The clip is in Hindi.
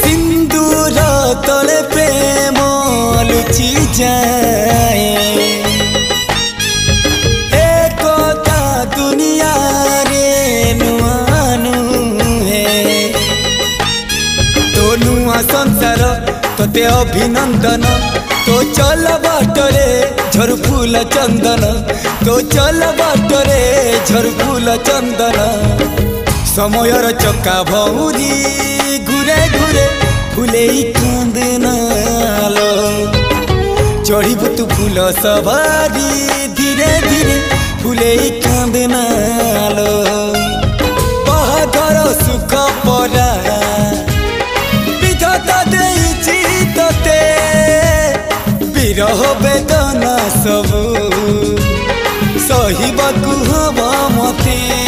सिंदूर तले प्रेम लुचि जाए एक दुनिया रे नुआ नुहे तो नुआ संसार तोते अभिनंदन तो चल बाटरे झर फूल चंदन तो चल बाटरे झर फूल चंदन समयर चक्का भौरी घुरे घुरे फूले कांदनालो चढ़ीबु तू फूल सवारी धीरे धीरे फूले कांदनालो।